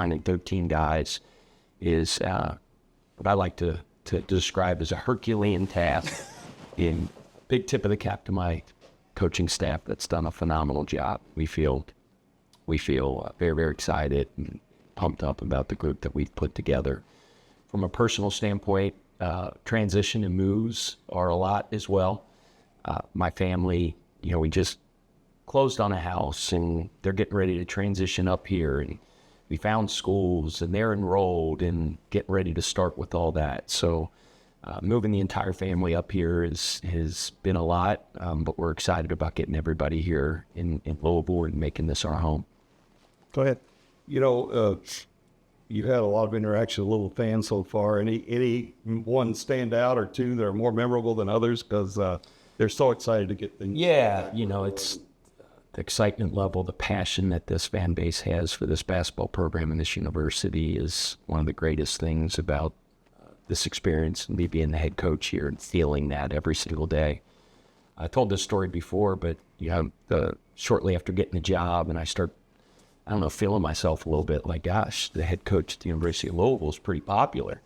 finding 13 guys is what I like to describe as a Herculean task. In big tip of the cap to my coaching staff that's done a phenomenal job. We feel very, very excited and pumped up about the group that we've put together. From a personal standpoint, transition and moves are a lot as well. My family, we just closed on a house and they're getting ready to transition up here, and we found schools and they're enrolled and getting ready to start with all that. So moving the entire family up here has been a lot, but we're excited about getting everybody here in Louisville and making this our home. Go ahead. You've had a lot of interaction with Louisville fans so far. Any one stand out or two that are more memorable than others because they're so excited to get things? Yeah, it's the excitement level, the passion that this fan base has for this basketball program and this university is one of the greatest things about this experience and me being the head coach here and feeling that every single day. I told this story before, but shortly after getting the job, and I start, feeling myself a little bit like, gosh, the head coach at the University of Louisville is pretty popular,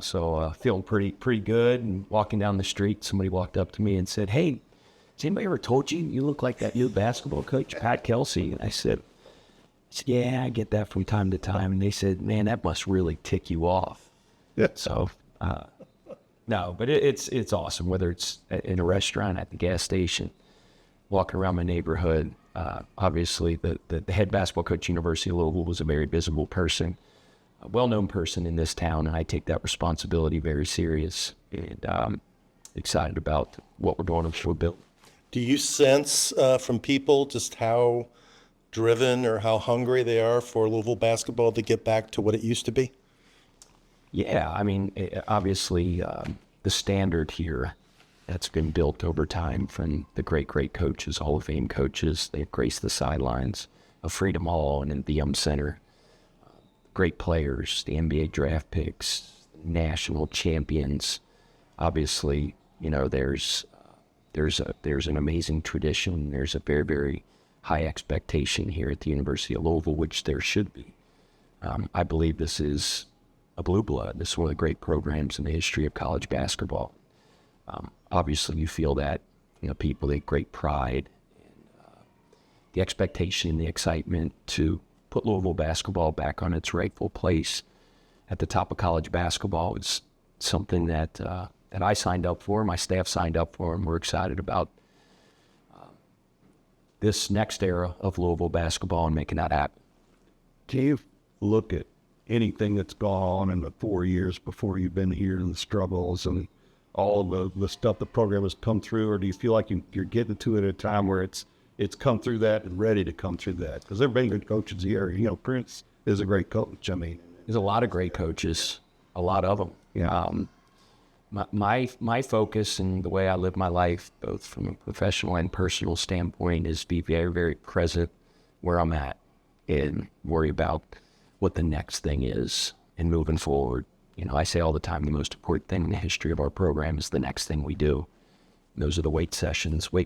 so feeling pretty good. And walking down the street, somebody walked up to me and said, "Hey, has anybody ever told you look like that new basketball coach, Pat Kelsey?" And I said, "Yeah, I get that from time to time." And they said, "Man, that must really tick you off." Yeah. So, no, but it's awesome, whether it's in a restaurant, at the gas station, walking around my neighborhood. Obviously, the head basketball coach at University of Louisville was a very visible person, a well-known person in this town, and I take that responsibility very serious, and excited about what we're doing with Bill. Do you sense from people just how driven or how hungry they are for Louisville basketball to get back to what it used to be? Yeah, obviously the standard here that's been built over time from the great coaches, Hall of Fame coaches. They've graced the sidelines of Freedom Hall and in the Center. Great players, the NBA draft picks, national champions. Obviously, there's an amazing tradition. There's a very, very high expectation here at the University of Louisville, which there should be. I believe this is a blue blood. This is one of the great programs in the history of college basketball. Obviously, you feel that, people, they great pride, and the expectation, the excitement to put Louisville basketball back on its rightful place at the top of college basketball is something that I signed up for, my staff signed up for, and we're excited about this next era of Louisville basketball and making that happen. Can you look at anything that's gone on in the 4 years before you've been here and the struggles and all of the stuff the program has come through, or do you feel like you're getting to it at a time where it's come through that and ready to come through that? Because there have been good coaches here. Prince is a great coach. There's a lot of great coaches, a lot of them. Yeah. My focus and the way I live my life, both from a professional and personal standpoint, is be very, very present where I'm at and worry about what the next thing is and moving forward. I say all the time, the most important thing in the history of our program is the next thing we do. And those are the weight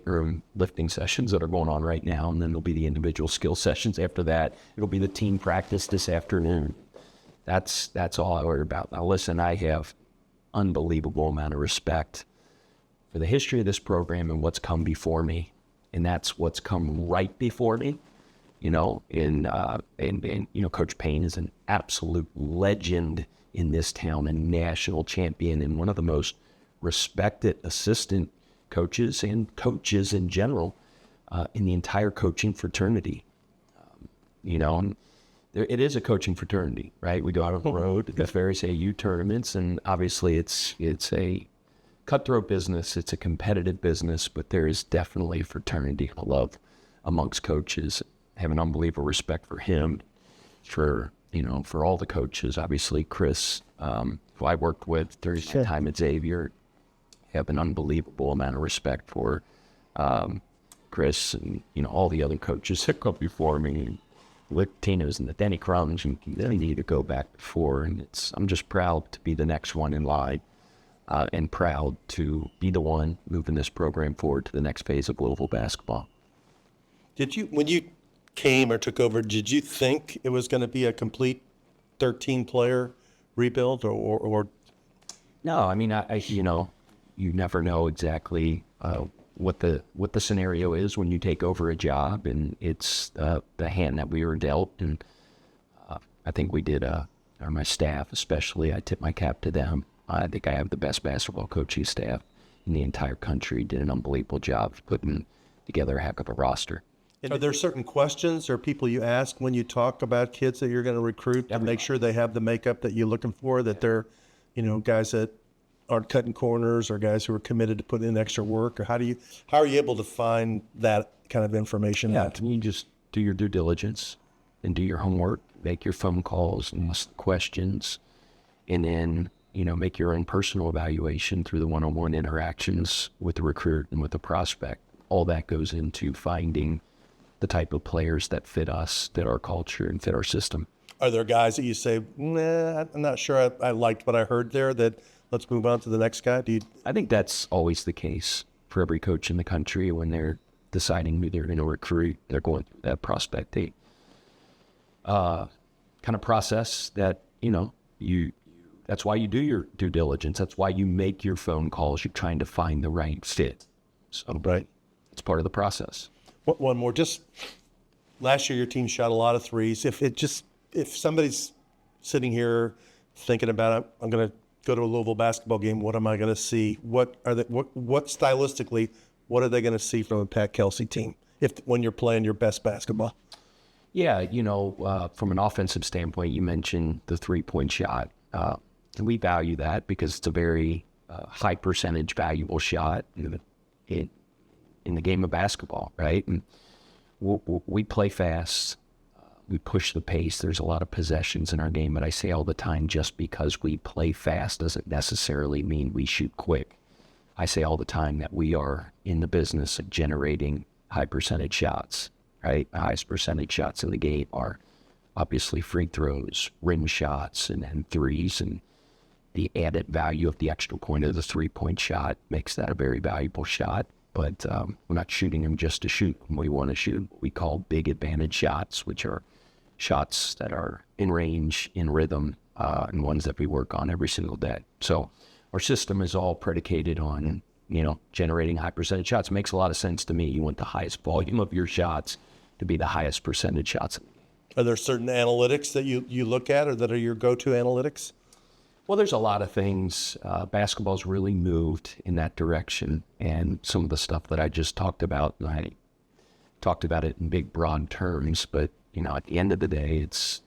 room lifting sessions that are going on right now, and then there'll be the individual skill sessions after that. It'll be the team practice this afternoon. That's all I worry about. Now listen, I have unbelievable amount of respect for the history of this program and what's come before me, and that's what's come right before me. Coach Payne is an absolute legend in this town, a national champion, and one of the most respected assistant coaches and coaches in general in the entire coaching fraternity. And it is a coaching fraternity, right? We go out on the road to various AU tournaments, and obviously it's a cutthroat business. It's a competitive business, but there is definitely a fraternity of love amongst coaches. I have an unbelievable respect for him, for all the coaches. Obviously, Chris, who I worked with during my time at Xavier, have an unbelievable amount of respect for Chris and all the other coaches that come before me. With Tino's and the Denny Crumbs, and they need to go back before. And I'm just proud to be the next one in line, and proud to be the one moving this program forward to the next phase of Louisville basketball. When you came or took over, did you think it was going to be a complete 13-player rebuild, or No, I mean, you never know exactly what the scenario is when you take over a job, and it's the hand that we were dealt. And I think we did, or my staff especially, I tip my cap to them. I think I have the best basketball coaching staff in the entire country. Did an unbelievable job of putting together a heck of a roster. are there certain questions or people you ask when you talk about kids that you're going to recruit to make sure they have the makeup that you're looking for, that they're, guys that aren't cutting corners or guys who are committed to put in extra work? Or how are you able to find that kind of information out? You just do your due diligence and do your homework, make your phone calls and ask questions, and then, make your own personal evaluation through the one-on-one interactions with the recruit and with the prospect. All that goes into finding the type of players that fit us, fit our culture, and fit our system. Are there guys that you say, nah, I'm not sure I liked what I heard there, that let's move on to the next guy? I think that's always the case for every coach in the country when they're deciding who they're going to recruit. They're going through that prospecting kind of process that, that's why you do your due diligence. That's why you make your phone calls. You're trying to find the right fit. So Right. it's part of the process. One more. Just last year, your team shot a lot of threes. If somebody's sitting here thinking about it, I'm going to go to a Louisville basketball game. What am I going to see? What stylistically, what are they going to see from a Pat Kelsey team when you're playing your best basketball? Yeah, from an offensive standpoint, you mentioned the three-point shot. And we value that because it's a very high percentage valuable shot in the game of basketball, right? And we play fast. We push the pace. There's a lot of possessions in our game, but I say all the time, just because we play fast doesn't necessarily mean we shoot quick. I say all the time that we are in the business of generating high percentage shots, right? The highest percentage shots in the game are obviously free throws, rim shots, and threes, and the added value of the extra point of the three-point shot makes that a very valuable shot. But we're not shooting them just to shoot. We want to shoot what we call big advantage shots, which are shots that are in range, in rhythm, and ones that we work on every single day. So our system is all predicated on, generating high percentage shots. It makes a lot of sense to me. You want the highest volume of your shots to be the highest percentage shots. Are there certain analytics that you look at or that are your go-to analytics? Well, there's a lot of things. Basketball's really moved in that direction, and some of the stuff that I just talked about, I talked about it in big, broad terms, but, at the end of the day, it's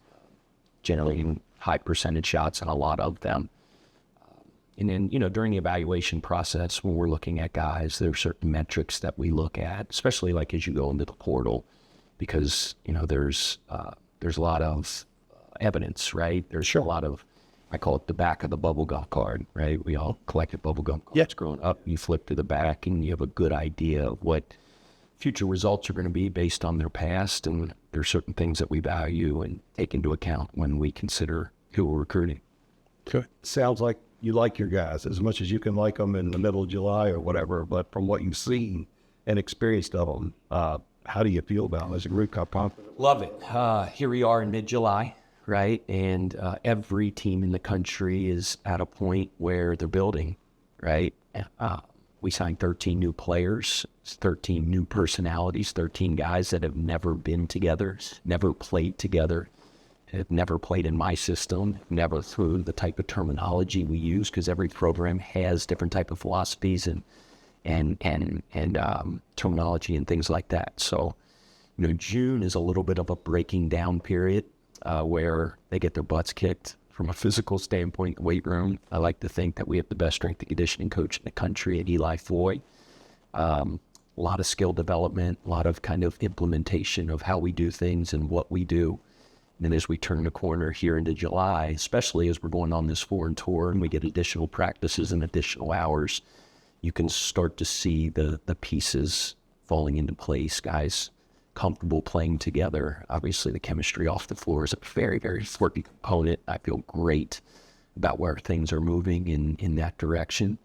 generating high percentage shots and a lot of them. And then, during the evaluation process, when we're looking at guys, there are certain metrics that we look at, especially like as you go into the portal, because, there's a lot of evidence, right? There's a lot of, I call it the back of the bubblegum card, right? We all collected bubblegum cards growing up. You flip to the back and you have a good idea of what future results are going to be based on their past. And there's certain things that we value and take into account when we consider who we're recruiting. Good. Sounds like you like your guys as much as you can like them in the middle of July or whatever. But from what you've seen and experienced of them, how do you feel about them as a group? How confident? Love it. Here we are in mid-July. Right. And every team in the country is at a point where they're building. Right. We signed 13 new players, 13 new personalities, 13 guys that have never been together, never played together, have never played in my system, never through the type of terminology we use, because every program has different type of philosophies and terminology and things like that. So, June is a little bit of a breaking down period. Where they get their butts kicked from a physical standpoint, weight room. I like to think that we have the best strength and conditioning coach in the country at Eli Foy. A lot of skill development, a lot of kind of implementation of how we do things and what we do. And then as we turn the corner here into July, especially as we're going on this foreign tour and we get additional practices and additional hours, you can start to see the pieces falling into place, guys comfortable playing together. Obviously, the chemistry off the floor is a very, very important component. I feel great about where things are moving in that direction.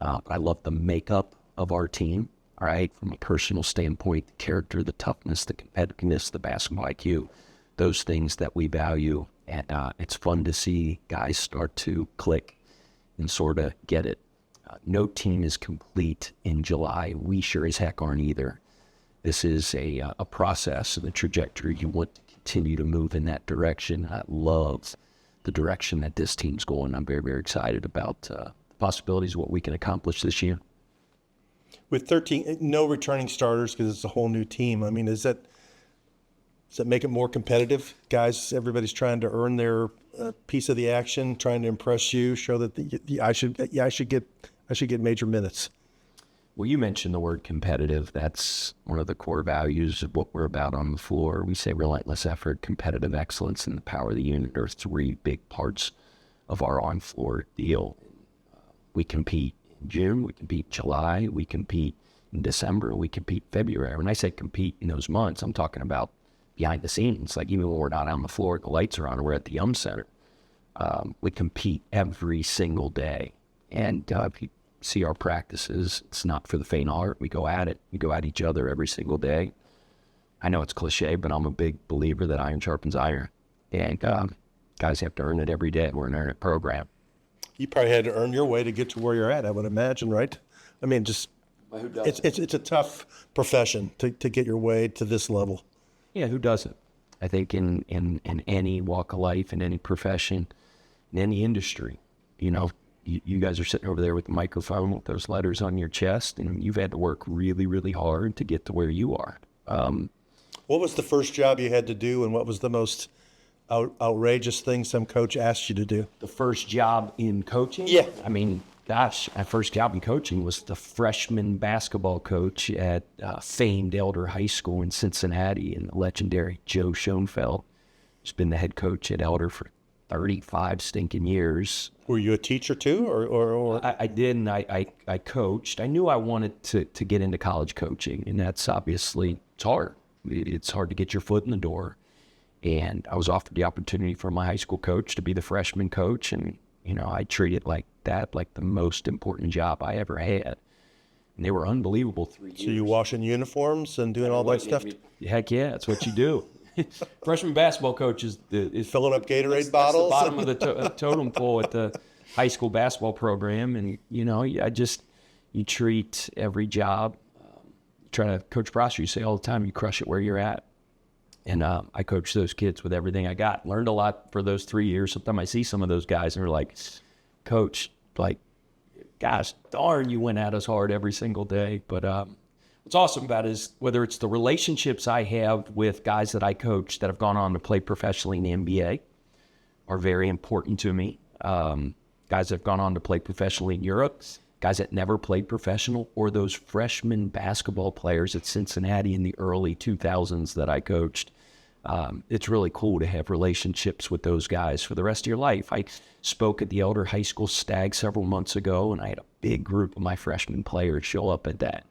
I love the makeup of our team. all right, from a personal standpoint, the character, the toughness, the competitiveness, the basketball IQ, those things that we value. And it's fun to see guys start to click and sort of get it. No team is complete in July. We sure as heck aren't either. This is a process and a trajectory. You want to continue to move in that direction. I love the direction that this team's going. I'm very, very excited about the possibilities of what we can accomplish this year. With 13, no returning starters because it's a whole new team. I mean, does that make it more competitive? Guys, everybody's trying to earn their piece of the action, trying to impress you, show that I should get major minutes. Well, you mentioned the word competitive. That's one of the core values of what we're about on the floor. We say relentless effort, competitive excellence, and the power of the unit are three big parts of our on-floor deal. We compete in June, we compete in July, we compete in December, we compete in February. When I say compete in those months, I'm talking about behind the scenes. Like even when we're not on the floor, the lights are on, we're at the Center. We compete every single day. And if you see our practices, it's not for the faint of heart. We go at it. We go at each other every single day. I know it's cliche, but I'm a big believer that iron sharpens iron. And guys have to earn it every day. We're an earn it program. You probably had to earn your way to get to where you're at, I would imagine, right? I mean, just it's a tough profession to get your way to this level. Yeah, who doesn't? I think in any walk of life, in any profession, in any industry, you know, you guys are sitting over there with the microphone with those letters on your chest, and you've had to work really, really hard to get to where you are. What was the first job you had to do, and what was the most outrageous thing some coach asked you to do? The first job in coaching? Yeah. I mean, gosh, my first job in coaching was the freshman basketball coach at famed Elder High School in Cincinnati, and the legendary Joe Schoenfeld, who's been the head coach at Elder for 35 stinking years. Were you a teacher too, or? I did, and I coached. I knew I wanted to get into college coaching, and that's obviously, it's hard. It's hard to get your foot in the door. And I was offered the opportunity for my high school coach to be the freshman coach, and you know, I treated it like that, like the most important job I ever had. And they were unbelievable 3 years. So you washing uniforms and doing all that stuff? Heck yeah, that's what you do. Freshman basketball coach is filling up Gatorade bottles. That's the bottom of the totem pole at the high school basketball program, and you know, you treat every job. Try to coach Prosser. You say all the time, you crush it where you're at. And I coached those kids with everything I got. Learned a lot for those 3 years. Sometimes I see some of those guys and they're like, Coach, like, gosh darn, you went at us hard every single day. But what's awesome about it is whether it's the relationships I have with guys that I coach that have gone on to play professionally in the NBA are very important to me. Guys that have gone on to play professionally in Europe, guys that never played professional, or those freshman basketball players at Cincinnati in the early 2000s that I coached. It's really cool to have relationships with those guys for the rest of your life. I spoke at the Elder High School Stag several months ago, and I had a big group of my freshman players show up at that.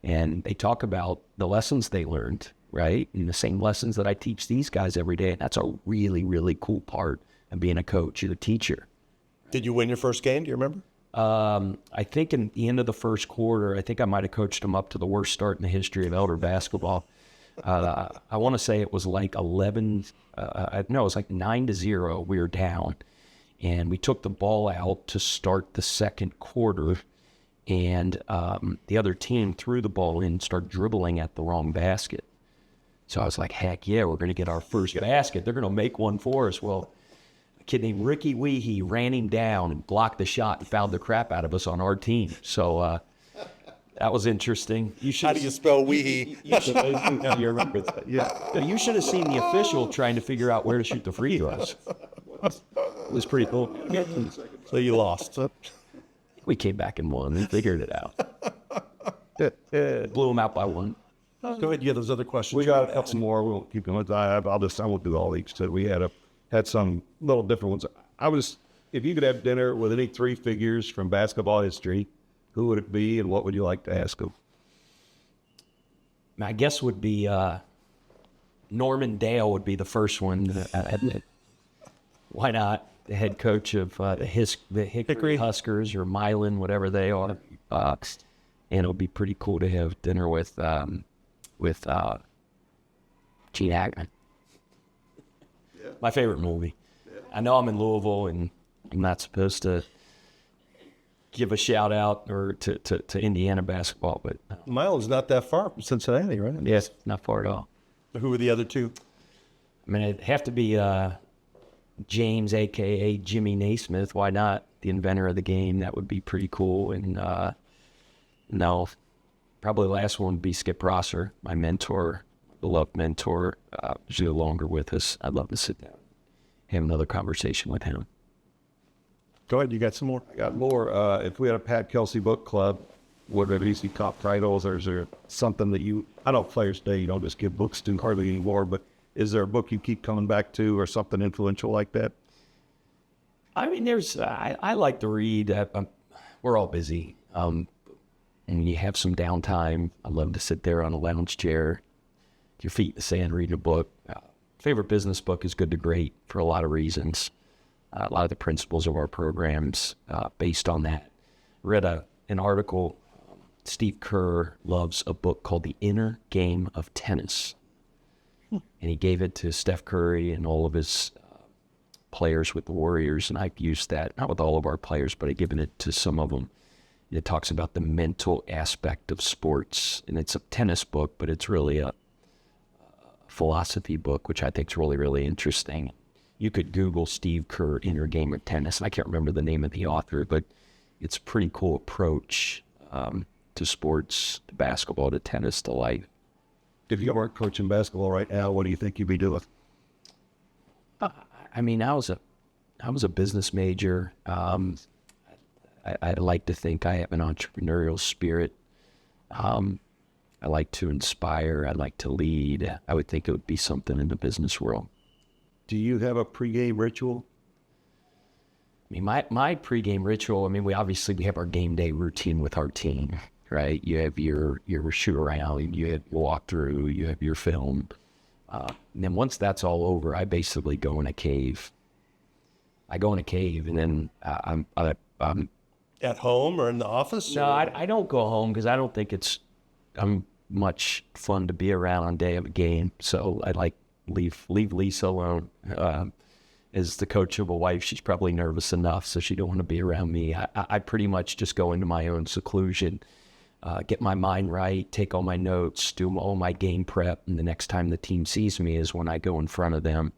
And they talk about the lessons they learned, right? And the same lessons that I teach these guys every day. And that's a really, really cool part of being a coach and a teacher. Did you win your first game? Do you remember? I think in the end of the first quarter, I think I might have coached them up to the worst start in the history of Elder basketball. I want to say it was like 11, it was like 9-0. We were down, and we took the ball out to start the second quarter, and the other team threw the ball in and started dribbling at the wrong basket. So I was like, heck yeah, we're going to get our first basket. They're going to make one for us. Well, a kid named Ricky Weehee ran him down and blocked the shot and fouled the crap out of us on our team. So that was interesting. How do you spell Weehee? You remember that? Yeah. You should have seen the official trying to figure out where to shoot the free throws. It was pretty cool. So you lost. We came back and won and figured it out. Blew them out by one. Go ahead. You have those other questions. We got a couple more. We'll keep going. I won't do all these. So we had some little different ones. If you could have dinner with any three figures from basketball history, who would it be, and what would you like to ask them? My guess would be Norman Dale would be the first one. Why not? The head coach of the Hickory Huskers or Milan, whatever they are. and it'll be pretty cool to have dinner with Gene Hackman. Yeah. My favorite movie. Yeah. I know I'm in Louisville, and I'm not supposed to give a shout out or to Indiana basketball, but Milan's not that far from Cincinnati, right? yes, not far at all. Who were the other two? I mean, it'd have to be James, a.k.a. Jimmy Naismith. Why not? The inventor of the game. That would be pretty cool. And no, probably the last one would be Skip Rosser, my mentor, beloved mentor. He's no longer with us. I'd love to sit down, have another conversation with him. Go ahead. You got some more? I got more. If we had a Pat Kelsey book club, would there be some top titles, or is there something that I know Players Day, you don't just give books to hardly anymore, but is there a book you keep coming back to or something influential like that? I mean, I like to read. We're all busy. And when you have some downtime, I love to sit there on a lounge chair, your feet in the sand, reading a book. Favorite business book is Good to Great for a lot of reasons. A lot of the principles of our programs based on that. Read an article. Steve Kerr loves a book called The Inner Game of Tennis. And he gave it to Steph Curry and all of his players with the Warriors. And I've used that, not with all of our players, but I've given it to some of them. It talks about the mental aspect of sports. And it's a tennis book, but it's really a philosophy book, which I think is really, really interesting. You could Google Steve Kerr Inner Game of Tennis. I can't remember the name of the author, but it's a pretty cool approach to sports, to basketball, to tennis, to life. If you weren't coaching basketball right now, what do you think you'd be doing? I mean, I was a business major. I like to think I have an entrepreneurial spirit. I like to inspire. I like to lead. I would think it would be something in the business world. Do you have a pregame ritual? I mean, my pregame ritual, I mean, we have our game day routine with our team, right? You have your shoot around, you have your walkthrough, you have your film. And then once that's all over, I basically go in a cave. I go in a cave, and then I'm At home or in the office? No, I don't go home because I don't think I'm much fun to be around on day of a game. So I like leave Lisa alone. As the coach of a wife, she's probably nervous enough, so she don't want to be around me. I pretty much just go into my own seclusion, get my mind right, take all my notes, do all my game prep, and the next time the team sees me is when I go in front of them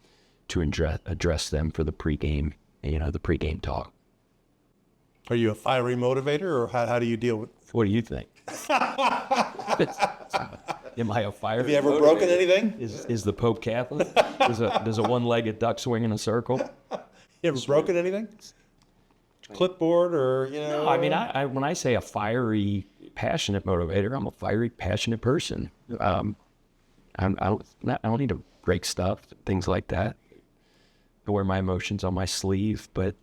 to address them for the pregame, the pregame talk. Are you a fiery motivator, or how do you deal with? What do you think? Am I a fire? Have you ever broken anything? Is the Pope Catholic? Does a one-legged duck swing in a circle? You ever broken anything? Clipboard or No, I mean, I when I say a fiery, passionate motivator, I'm a fiery, passionate person. I don't need to break stuff, things like that. I wear my emotions on my sleeve, but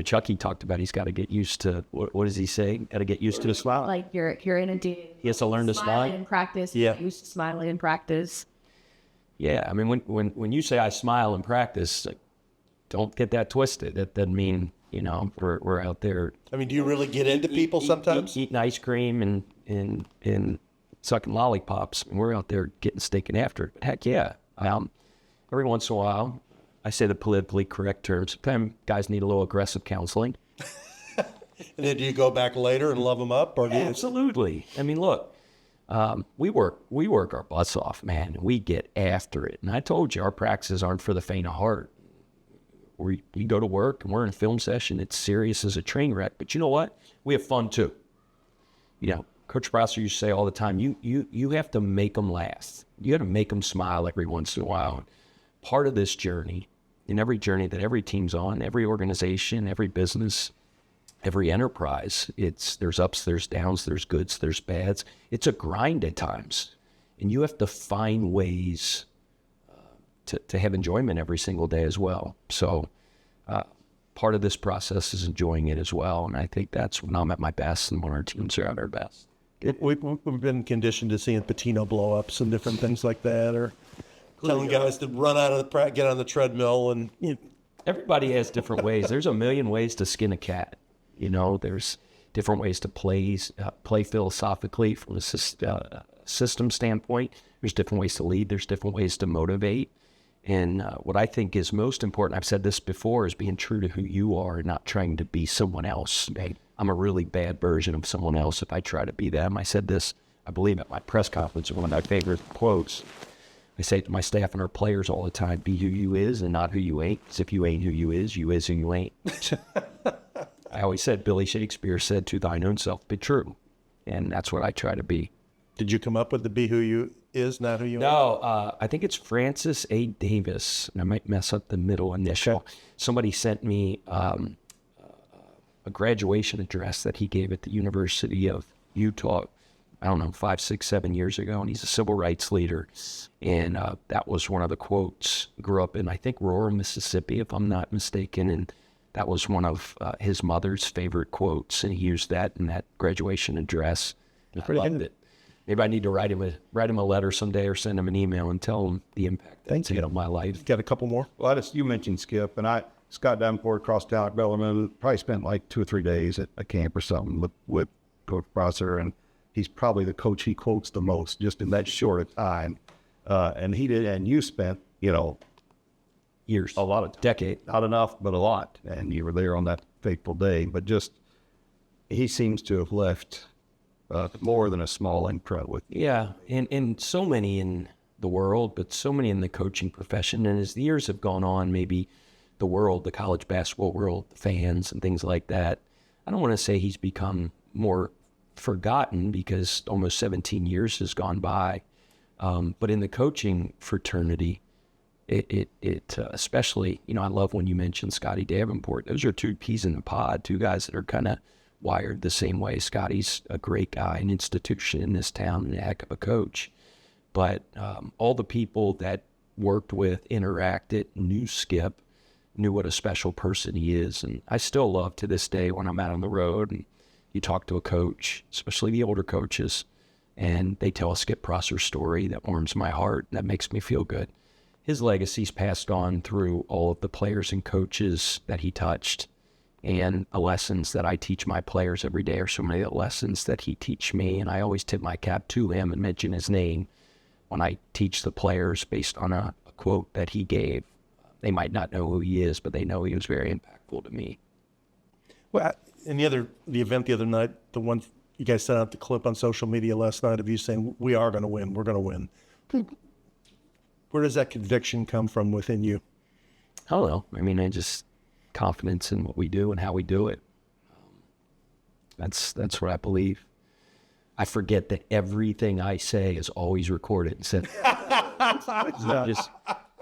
Chucky talked about he's got to get used to what does he say? Got to get used to the smile. Like you're in a day. He has to learn to smile in practice. Yeah. Get used to smiling in practice. Yeah, I mean, when you say I smile in practice, don't get that twisted. That doesn't mean we're out there. I mean, do you really get into people sometimes? Eating ice cream and sucking lollipops. And we're out there getting steak and after it. But heck yeah, every once in a while. I say the politically correct terms. Sometimes guys need a little aggressive counseling. And then do you go back later and love them up? Or Absolutely. I mean, look, we work our butts off, man. We get after it. And I told you, our practices aren't for the faint of heart. We go to work and we're in a film session. It's serious as a train wreck. But you know what? We have fun too. Coach Prosser used to say all the time, you have to make them laugh. You got to make them smile every once in a while. Part of this journey, in every journey that every team's on, every organization, every business, every enterprise, there's ups, there's downs, there's goods, there's bads. It's a grind at times. And you have to find ways to have enjoyment every single day as well. So part of this process is enjoying it as well. And I think that's when I'm at my best and when our teams are at our best. We've been conditioned to seeing Patino blow-ups and different things like that, or telling guys to run out of get on the treadmill. And everybody has different ways. There's a million ways to skin a cat. There's different ways to play philosophically from a system standpoint. There's different ways to lead. There's different ways to motivate. And what I think is most important, I've said this before, is being true to who you are and not trying to be someone else. I'm a really bad version of someone else if I try to be them. I said this, I believe, at my press conference, one of my favorite quotes. I say to my staff and our players all the time, be who you is and not who you ain't. Because if you ain't who you is who you ain't. I always said, Billy Shakespeare said, to thine own self be true. And that's what I try to be. Did you come up with the be who you is, not who you ain't? No, I think it's Francis A. Davis. And I might mess up the middle initial. Somebody sent me a graduation address that he gave at the University of Utah, I don't know, 5, 6, 7 years ago, and he's a civil rights leader. And that was one of the quotes. Grew up in, I think, Aurora, Mississippi, if I'm not mistaken, and that was one of his mother's favorite quotes, and he used that in that graduation address. I loved it. Maybe I need to write him a letter someday or send him an email and tell him the impact that's had on my life. Got a couple more? Well, you mentioned Skip, and Scott Davenport across town at Bellarmine probably spent like 2 or 3 days at a camp or something with Coach Prosser, and he's probably the coach he quotes the most just in that short a time. And he did, and you spent, Years. a lot of Decade. not enough, but a lot. And you were there on that fateful day. But just, he seems to have left more than a small imprint with you. Yeah, and so many in the world, but so many in the coaching profession. And as the years have gone on, maybe the world, the college basketball world, the fans and things like that, I don't want to say he's become more forgotten because almost 17 years has gone by. But in the coaching fraternity, it especially, I love when you mention Scotty Davenport. Those are 2 peas in the pod, 2 guys that are kind of wired the same way. Scotty's a great guy, an institution in this town, and a heck of a coach. But all the people that worked with, interacted, knew Skip, knew what a special person he is. And I still love to this day when I'm out on the road and you talk to a coach, especially the older coaches, and they tell a Skip Prosser story that warms my heart. That makes me feel good. His legacy's passed on through all of the players and coaches that he touched, and the lessons that I teach my players every day are so many of the lessons that he teach me. And I always tip my cap to him and mention his name when I teach the players based on a quote that he gave. They might not know who he is, but they know he was very impactful to me. Well, in the event the other night, the one you guys sent out the clip on social media last night of you saying, we are going to win, we're going to win. Where does that conviction come from within you? I don't know. I mean, I just confidence in what we do and how we do it. That's what I believe. I forget that everything I say is always recorded and said.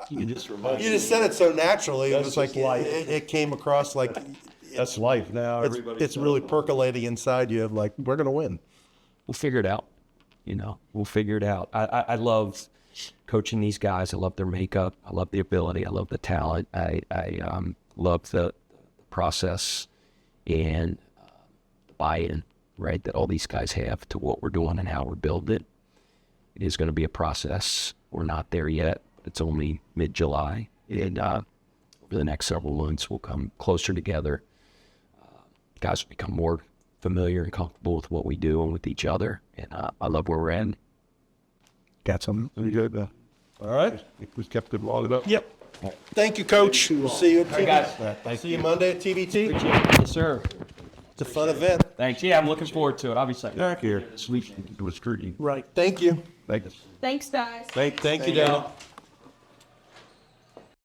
You just remind You just said it so naturally. It was like just life. it came across like That's life now. it's really percolating inside you of like, we're going to win. We'll figure it out. We'll figure it out. I love coaching these guys. I love their makeup. I love the ability. I love the talent. I love the process and the buy-in, right, that all these guys have to what we're doing and how we're building it. It is going to be a process. We're not there yet. It's only mid-July. And over the next several months, we'll come closer together. Guys will become more familiar and comfortable with what we do and with each other. And I love where we're at. Got something? Very good. All right. We kept it logged up. Yep. Thank you, Coach. We'll see you at right, guys. See you Monday at TBT. Yes, sir. It's a fun event. Thanks. Yeah, I'm looking forward to it. I'll be back Here. this weekend. It was scrutiny. Right. Thank you. Thank you. Thanks, guys. Thank you, Daniel.